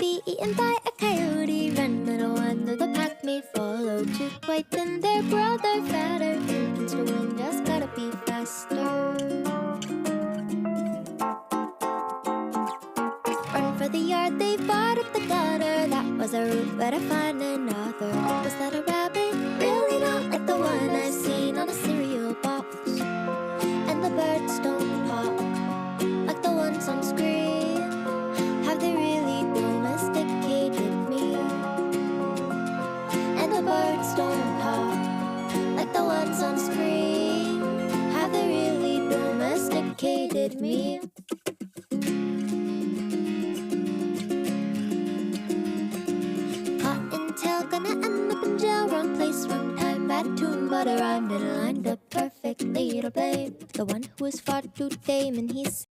be eaten by a coyote. Ran little under the pack may follow. Too quite thin, their brother fatter. Against the wind, just gotta be faster. Run for the yard, they fought up the gutter. That was a route, better find another. Was that a rabbit? Really not like the one I've seen on a cereal box. And the birds don't talk like the ones on screen. Have they really domesticated me? And the birds don't talk like the ones on screen. Have they really domesticated me? Cottontail gonna end up in jail. Wrong place, wrong time, bad tune, but I rhymed and lined up perfectly to blame the one who was far too tame, and he's